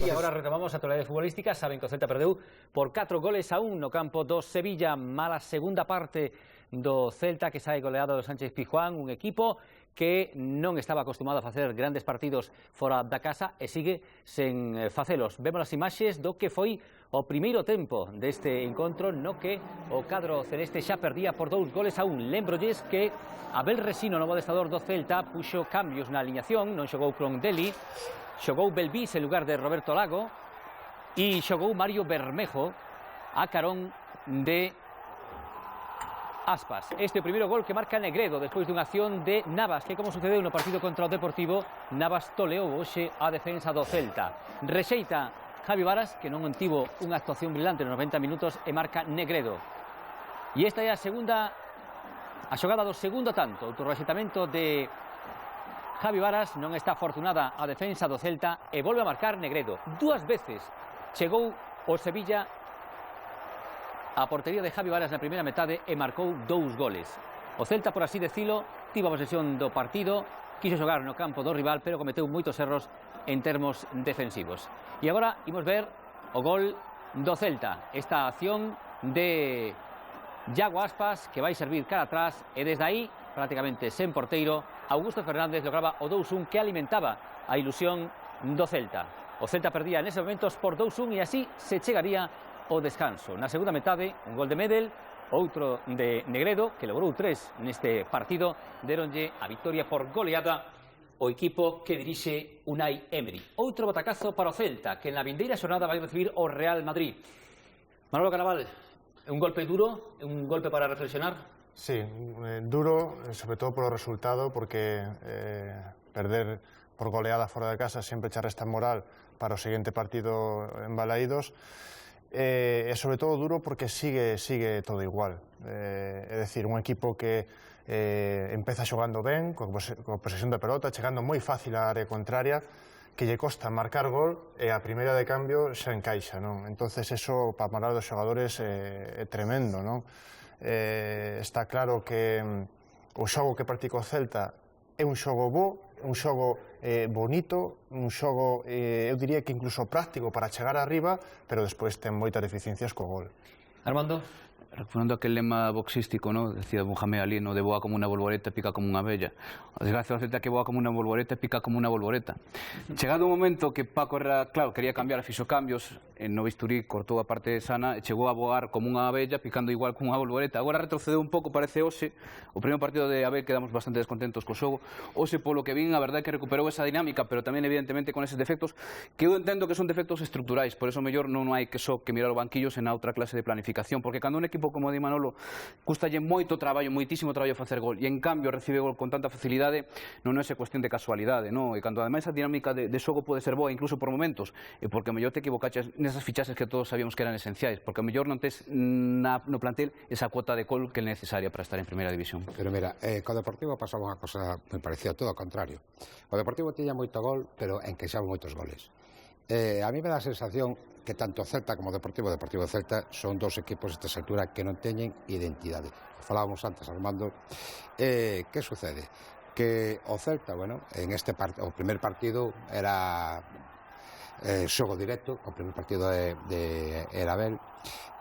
E agora retomamos a actualidade futbolística. Saben que o Celta perdeu por 4-1 no campo do Sevilla. Mala segunda parte do Celta, que sae goleado do Sánchez Pizjuán, un equipo que non estaba acostumado a facer grandes partidos fora da casa e sigue sen facelos. Vemos as imaxes do que foi o primeiro tempo deste encontro, no que o cadro celeste xa perdía por 2-1. Lembrolles que Abel Resino, novo adestrador do Celta, puxo cambios na aliñación. Non xogou Crondelli, xogou Belvis en lugar de Roberto Lago e xogou Mario Bermejo a carón de Aspas. Este é o primeiro gol que marca Negredo despois dunha acción de Navas, que como sucedeu no partido contra o Deportivo, Navas toleou hoxe a defensa do Celta. Rexeita Javi Varas, que non tivo unha actuación brilante nos 90 minutos, e marca Negredo. E esta é a xogada do segundo tanto. O rexeitamento de Javi Varas, non está afortunada a defensa do Celta e volve a marcar Negredo. Dúas veces chegou o Sevilla a portería de Javi Varas na primeira metade e marcou 2 goles. O Celta, por así decilo, tivo a posesión do partido, quiso xogar no campo do rival, pero cometeu moitos erros en termos defensivos. E agora imos ver o gol do Celta. Esta acción de Iago Aspas, que vai servir cara atrás, e desde aí, prácticamente sen porteiro, Augusto Fernández lograba o 2-1 que alimentaba a ilusión do Celta. O Celta perdía neses momentos por 2-1 e así se chegaría o descanso. Na segunda metade, un gol de Medel, outro de Negredo, que logrou 3 neste partido, deronlle a victoria por goleada o equipo que dirixe Unai Emery. Outro botacazo para o Celta, que na vindeira xornada vai recibir o Real Madrid. Manolo Caraval, un golpe duro, un golpe para reflexionar? Sí, duro, sobre todo por o resultado, porque perder por goleada fora de casa sempre che resta moral para o seguinte partido en Balaídos. E sobre todo duro porque sigue todo igual. É dicir, un equipo que empeza xogando ben, con posesión da pelota, chegando moi fácil á área contraria, que lle costa marcar gol e a primeira de cambio xa encaixa, non? Entonces eso para a moral dos xogadores é tremendo, non? Está claro que o xogo que practica o Celta é un xogo bo, un xogo bonito, un xogo, eu diría que incluso práctico para chegar arriba, pero despois ten moitas deficiencias co gol. Armando? Recuperando aquel lema boxístico, ¿no? Decía Muhammad Ali, ¿no? De boa como unha bolboreta, pica como unha abella. A desgracia do Celta que boa como unha bolboreta, pica como unha bolboreta. Chegado un momento que Paco era, claro, quería cambiar, fixo cambios, no bisturí cortou a parte sana e chegou a voar como unha abella, picando igual como unha bolboreta. Agora retrocedeu un pouco, parece hoxe, o primeiro partido de Abel quedamos bastante descontentos co xogo. Hoxe, polo que vin, a verdade é que recuperou esa dinámica, pero tamén evidentemente con eses defectos, que eu entendo que son defectos estruturais, por eso mellor non hai que só que mirar o banquillo sen a outra clase de planificación, porque cando un equipo como di Manolo, custalle moito traballo, moitísimo traballo facer gol, e en cambio recibe gol con tanta facilidade, non é cuestión de casualidade, non? E cando ademais a dinámica de xogo pode ser boa, incluso por momentos, e porque a mellor te equivocaches nesas fichaxes que todos sabíamos que eran esenciais, porque a mellor non tes no plantel esa cuota de gol que é necesaria para estar en primeira división. Pero mira, co Deportivo pasaba unha cosa moi parecida, todo ao contrario. O Deportivo tiña moito gol, pero enqueixaba moitos goles. A mí me dá a sensación que tanto Celta como Deportivo Celta son dos equipos desta altura que non teñen identidade. Falábamos antes, Armando, que sucede? Que o Celta, bueno, en o primer partido era xogo directo, o primer partido era Abel,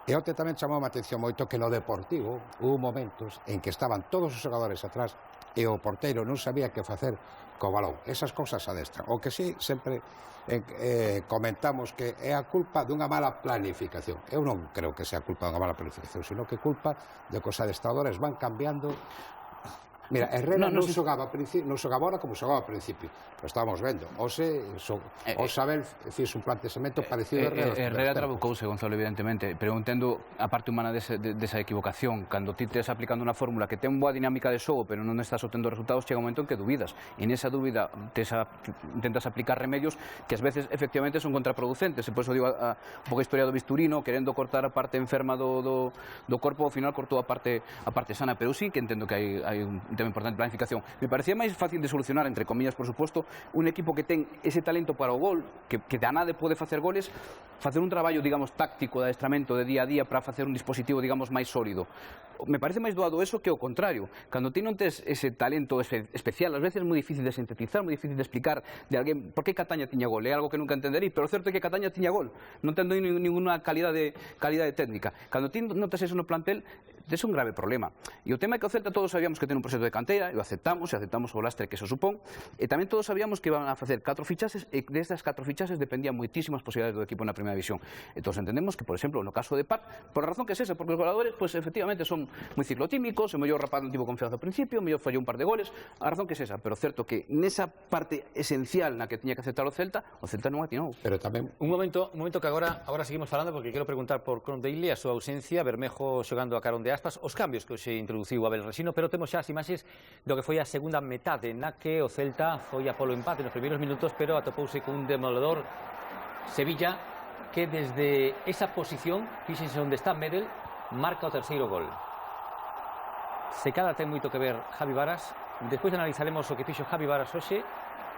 e onte tamén chamou a atención moito que no Deportivo hubo momentos en que estaban todos os xogadores atrás e o porteiro non sabía que facer co balón. Esas cousas adestran. O que sí, sempre comentamos que é a culpa dunha mala planificación. Eu non creo que sea culpa dunha mala planificación, sino que culpa de que os adestradores van cambiando. Mira, Herrera non xogaba ahora como xogaba ao principio, lo estábamos vendo. O Sabel fixo un planteamento parecido a Herrera trabucouse, Gonzalo, evidentemente, pero entendo a parte humana desa equivocación. Cando ti tes aplicando unha fórmula que ten boa dinámica de xogo, pero non estás obtendo resultados, chega un momento en que dubidas, e nesa dúbida intentas aplicar remedios que ás veces efectivamente son contraproducentes. E por eso digo un pouco a historia do Bisturino, querendo cortar a parte enferma do corpo, ao final cortou a parte sana, pero sí que entendo que hai un tema importante de planificación. Me parecía máis fácil de solucionar, entre comillas, por suposto, un equipo que ten ese talento para o gol, que de a nada pode facer goles, facer un traballo, digamos, táctico de adestramento de día a día para facer un dispositivo, digamos, máis sólido. me parece máis doado eso que o contrario. Cando ti non tes ese talento especial, ás veces é moi difícil de sintetizar, moi difícil de explicar de alguén por que Cataña tiña gol, é algo que nunca entenderí, pero o certo é que Cataña tiña gol, non tendo ninguna calidade técnica. Cando ti non tes eso no plantel, tes un grave problema. E o tema é que o Celta todos sabíamos que ten un proxecto de canteira, e o aceptamos o lastre que eso supón, e tamén todos sabíamos que iban a facer 4 fichaxes, e destas 4 fichaxes dependían moitísimas posibilidades do equipo na primeira división. E todos entendemos que, por exemplo, no caso de Pat, por a razón que é esa, porque os goleadores, pues, efectivamente, son moi ciclotímicos, o mellor rapaz non tivo confianza ao principio, o mellor fallou un par de goles, a razón que é esa, pero certo que nesa parte esencial na que tiña que aceptar o Celta non atinou. Pero tamén... Un momento que agora seguimos falando, porque quero preguntar por Crondelli, a súa ausencia, Bermejo xogando a carón de Aspas, os cambios que hoxe introduciu Abel Resino, pero temos xa as imaxes do que foi a segunda metade, na que o Celta foi a polo empate nos primeiros minutos, pero atopouse con un demoledor Sevilla, que desde esa posición, fíxense onde está Medel, marca o terceiro gol. Se cada ten moito que ver Javi Varas, despois analizaremos o que fixo Javi Varas hoxe,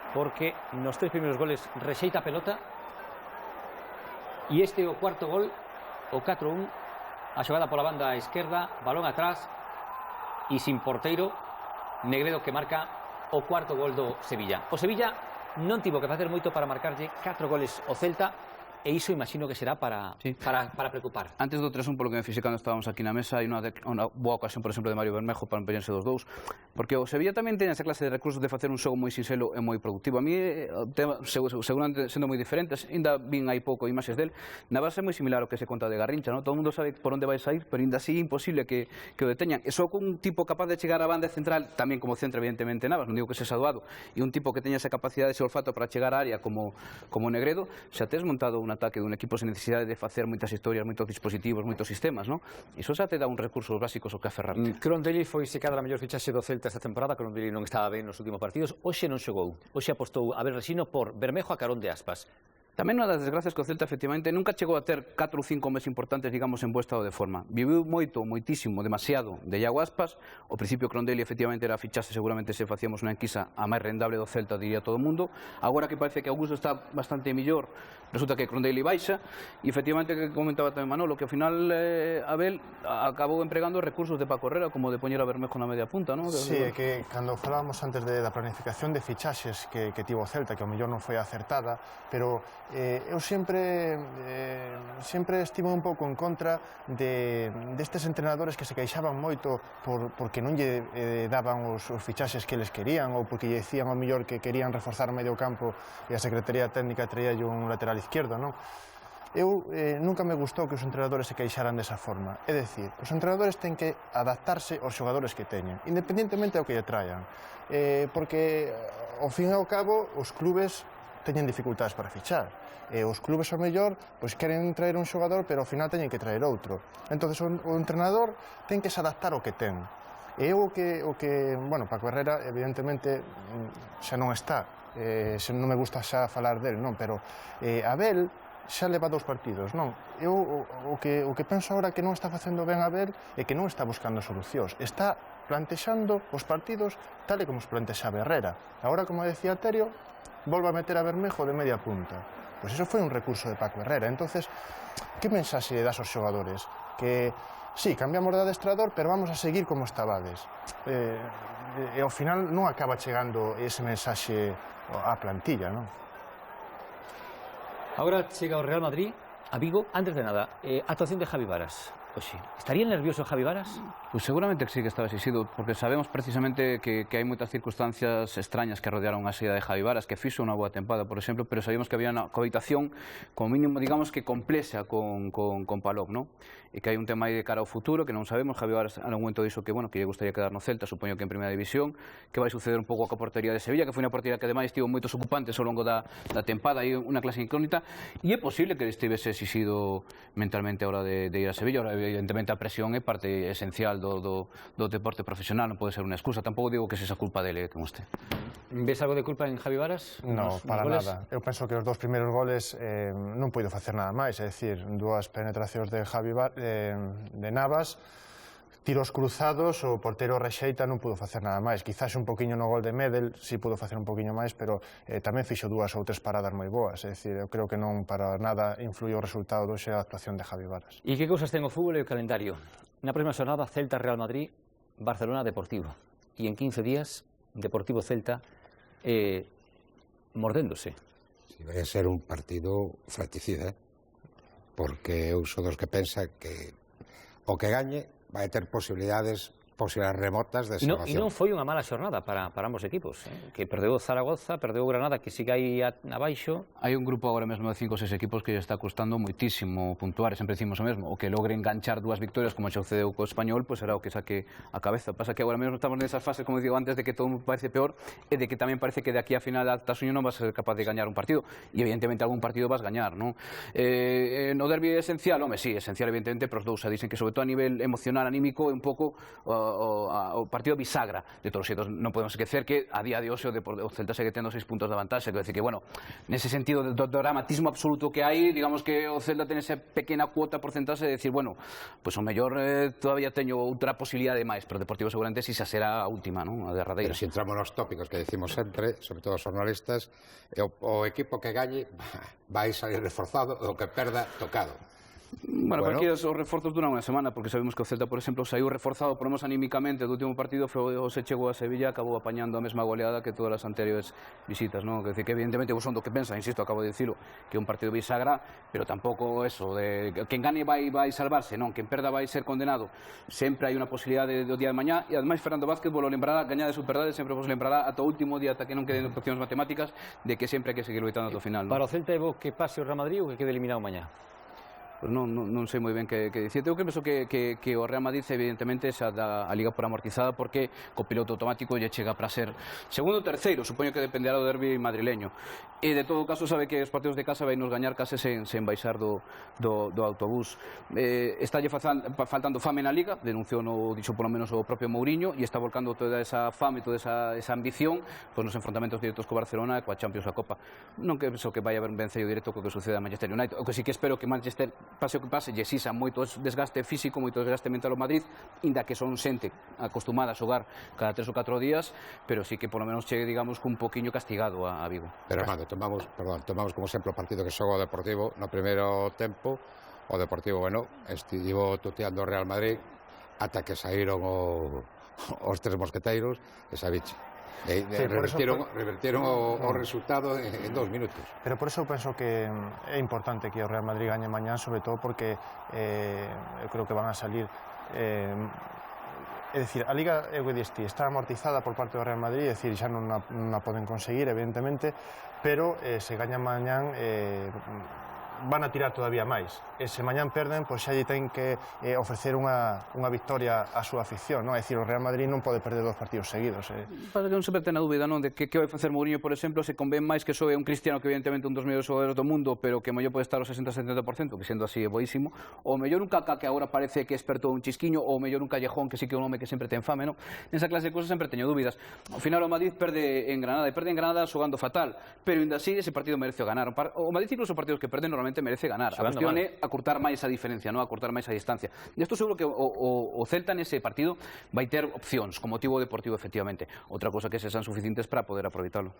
porque nos 3 primeiros goles rexeita a pelota, e este é o cuarto gol, o 4-1, a xogada pola banda esquerda, balón atrás e sin porteiro, Negredo que marca o cuarto gol do Sevilla. O Sevilla non tivo que facer moito para marcarlle 4 goles ao Celta, e iso imagino que será para preocupar. Antes do 3-1, polo que me fixe cando estábamos aquí na mesa, hai unha boa ocasión, por exemplo, de Mario Bermejo para empeñarse dos dous, porque o Sevilla tamén ten esa clase de recursos de facer un xogo moi sinxelo e moi productivo. A mí, seguramente sendo moi diferentes, ainda vin hai pouco imaxes del, na base é moi similar ao que se conta de Garrincha, non? Todo o mundo sabe por onde vai sair, pero ainda así é imposible que o deteñan. E só con un tipo capaz de chegar á banda central, tamén como centro evidentemente Navas, non digo que sexa doado, e un tipo que teña esa capacidade, ese olfato para chegar á área como Negredo, xa tes montado un ataque dun equipo sen necesidade de facer moitas historias, moitos dispositivos, moitos sistemas, non? Iso xa te dá uns recursos básicos ao que aferrarte. Crondelli foi se cadra a mellor fichaxe do Celta esta temporada. Crondelli non estaba ben nos últimos partidos, hoxe non xogou. Hoxe apostou Abel Resino por Bermejo a carón de Aspas. Tamén unha das desgracias que o Celta efectivamente nunca chegou a ter 4 ou 5 meses importantes, digamos, en bo estado de forma. Viviu moitísimo, demasiado de Iago Aspas. O principio Crondelli efectivamente era a fichaxe, seguramente se facíamos unha enquisa a máis rendable do Celta, diría todo o mundo. Agora que parece que Augusto está bastante mellor, resulta que Crondelli baixa, e efectivamente que comentaba tamén Manolo, que ao final Abel acabou empregando recursos de Paco Herrera, como de poñer a Bermejo na media punta, non? Sí, é que cando falábamos antes da planificación de fichaxes que tivo o Celta, que ao mellor non foi acertada, pero eu sempre estive un pouco en contra destes entrenadores que se queixaban moito porque non lle daban os fichaxes que eles querían, ou porque lle dicían ao mellor que querían reforzar o medio campo e a Secretaría Técnica traíalle un lateral izquierdo, non? Eu nunca me gustou que os entrenadores se queixaran desa forma. É dicir, os entrenadores ten que adaptarse aos xogadores que teñen, independentemente do que lle traian, porque ao fin e ao cabo os clubes teñen dificultades para fichar. Os clubes ao mellor pois queren traer un xogador, pero ao final teñen que traer outro. Entón o entrenador ten que se adaptar ao que ten. E o que bueno, Paco Herrera evidentemente xa non está, xa non me gusta xa falar del, non, pero Abel xa leva 2 partidos, non? Eu o que penso agora que non está facendo ben Abel é que non está buscando solucións, está plantexando os partidos tal e como os plantexaba Herrera. Agora, como decía Terio, volve a meter a Bermejo de media punta. Pois iso foi un recurso de Paco Herrera. Entonces, que mensaxe das aos xogadores? Que, sí, cambiamos de adestrador, pero vamos a seguir como estabades. E ao final non acaba chegando ese mensaxe á plantilla, non? Agora chega o Real Madrid a Vigo. Antes de nada, actuación de Javi Varas. Oxe, estaría nervioso Javi Varas? Pois seguramente que sí que estaba exigido, porque sabemos precisamente que hai moitas circunstancias extrañas que rodearon a saída de Javi Varas, que fixo unha boa tempada, por exemplo, pero sabemos que había unha cohabitación como mínimo, digamos que complexa con Palop, non? E que hai un tema aí de cara ao futuro que non sabemos. Javi Varas en algún momento dixo que, bueno, que lle gustaría quedar no Celta, supoño que en primeira división, que vai suceder un pouco coa portería de Sevilla, que foi unha portería que ademais tivo moitos ocupantes ao longo da tempada, aí unha clase incógnita, e é posible que estivese exigido mentalmente a hora de ir a Sevilla. Ahora, evidentemente, a presión é parte esencial do deporte profesional, non pode ser unha excusa. Tampouco digo que sexa culpa dele, como este. Ves algo de culpa en Javi Varas? No, para nada. Eu penso que os 2 primeiros goles non puido facer nada máis, é dicir, 2 penetracións de Navas, tiros cruzados, o portero rexeita, non pudo facer nada máis. Quizás un poquinho no gol de Medel, si pudo facer un poquinho máis, pero tamén fixo 2 ou 3 paradas moi boas. É dicir, eu creo que non para nada influiu o resultado doxe a actuación de Javi Varas. E que cousas ten o fútbol e o calendario? Na próxima xornada, Celta-Real Madrid, Barcelona-Deportivo. E en 15 días, Deportivo-Celta mordéndose. Si vai a ser un partido fratricida, porque eu sou dos que pensa que o que gañe vai ter posibilidades remotas de salvación. E non foi unha mala xornada para ambos equipos, que perdeu o Zaragoza, perdeu o Granada, que sigue aí abaixo. Hai un grupo agora mesmo de 5 ou 6 equipos que lle está costando moitísimo puntuar, sempre decimos o mesmo, o que logre enganchar 2 victorias como xa sucedeu co Español, pois será o que saque a cabeza. Pasa que agora mesmo estamos nesas fases, como digo antes, de que todo parece peor e de que tamén parece que de aquí a final da suño non vas a ser capaz de gañar un partido, e evidentemente algún partido vas gañar, non? No derbi é esencial, home, sí, esencial evidentemente, pero os dous dicen que sobre todo a nivel emocional, anímico, é un pouco o partido bisagra. De todos os xeitos, non podemos esquecer que a día de hoxe o Celta segue tendo 6 puntos de vantaxe, quer decir que, bueno, nese sentido do dramatismo absoluto que hai, digamos que o Celta ten esa pequena cuota porcentaxe de decir, bueno, pois o mellor todavía teño outra posibilidade máis, pero o Deportivo seguramente si xa será a última, non? A derradeira. Pero se entramos nos tópicos que decimos sempre, sobre todo os jornalistas, o equipo que gañe vai salir reforzado, o que perda tocado. Bueno, aquí os reforzos duran unha semana, porque sabemos que o Celta, por exemplo, saiu reforzado, por menos anímicamente, do último partido, se chegou a Sevilla, acabou apañando a mesma goleada que todas as anteriores visitas, non? Quer dizer que evidentemente vos son do que pensa, insisto, acabo de dicilo, que é un partido bisagra, pero tampouco eso, de quen gane vai salvarse, non? Quen perda vai ser condenado. Sempre hai unha posibilidade do día de mañá, e ademais Fernando Vázquez vos lo lembrará, gañades ou perdades, sempre vos lembrará ata o último día, ata que non queden opcións matemáticas, de que sempre hai que seguir loitando ata o final, non? Para o Celta é bo que pase o Real Madrid ou que quede eliminado mañá? Pues non sei moi ben que dicir. Eu penso que o Real Madrid evidentemente xa dá a Liga por amortizada, porque co piloto automático lle chega para ser segundo ou terceiro, supoño que dependerá do derbi madrileño. E de todo caso sabe que os partidos de casa vai nos gañar case sen baixar do autobús. Estálle faltando fame na Liga, denunciou dixo polo menos o propio Mourinho, e está volcando toda esa fame, toda esa ambición nos enfrontamentos directos co Barcelona e coa Champions, a Copa. Non que penso que vai haber un vencello directo co que sucede a Manchester United, o que sí que espero que Manchester, pase o que pase, lle exisa moito desgaste físico, moito desgaste mental ao Madrid, inda que son xente acostumada a xogar cada 3 ou 4 días, pero sí que polo menos chegue, digamos, cun poquinho castigado a Vigo. Pero, Armando, tomamos como exemplo o partido que xogou o Deportivo no primeiro tempo. O Deportivo, bueno, estivo tuteando o Real Madrid ata que saíron os tres mosqueteiros e Saviche. Revertieron o resultado en 2 minutos. Pero por eso penso que é importante que o Real Madrid gañe mañán, sobre todo porque eu creo que van a salir é dicir, a Liga está amortizada por parte do Real Madrid, é dicir, xa non a poden conseguir, evidentemente, pero se gañan mañán van a tirar todavía máis. E se mañán perden, pois xa lle ten que ofrecer unha victoria á súa afición, non? É dicir, o Real Madrid non pode perder 2 partidos seguidos. Pasa que non sempre ten a dúbida, non? De que vai facer Mourinho, por exemplo, se convén máis que soe un Cristiano, que evidentemente un dos mellores xogadores do mundo, pero que mellor pode estar ao 60-70%, que sendo así é boísimo, ou mellor un Kaká que agora parece que espertou un chisquiño, ou mellor un Callejón, que sí que é un home que sempre ten fame, non? Nesa clase de cosas sempre teño dúbidas. Ao final o Madrid perde en Granada, e perde en Granada xogando fatal, pero ainda así ese partido merece ganar. O Madrid, incluso partidos que perde, normalmente merece ganar. A cuestión é acortar máis a diferencia, non? Acortar máis a distancia. E estou seguro que o Celta nese partido vai ter opcións como motivo deportivo, efectivamente. Outra cosa que se sean suficientes para poder aproveitalo.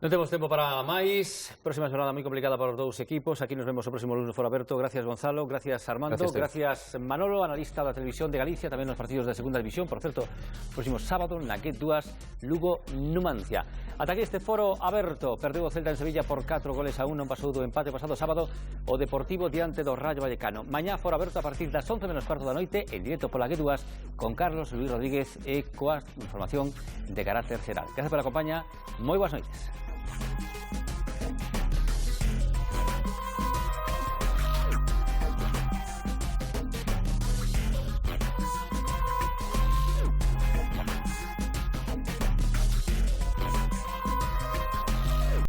Non temos tempo para máis. Próxima jornada moi complicada para os dous equipos. Aquí nos vemos o próximo lunes fora aberto. Gracias, Gonzalo. Gracias, Armando. Gracias, Manolo, analista da Televisión de Galicia. Tamén nos partidos de segunda división. Por certo, próximo sábado na Get 2, Lugo Numancia. Ata aquí este foro aberto. Perdeu o Celta en Sevilla por 4-1. Non pasou do empate pasado sábado o Deportivo diante do Rayo Vallecano. Mañá foro aberto a partir das 11 menos cuarto da noite, en directo pola Get 2, con Carlos Luis Rodríguez e coa información de carácter xeral. Gracias pola compañía. Moi boas noites.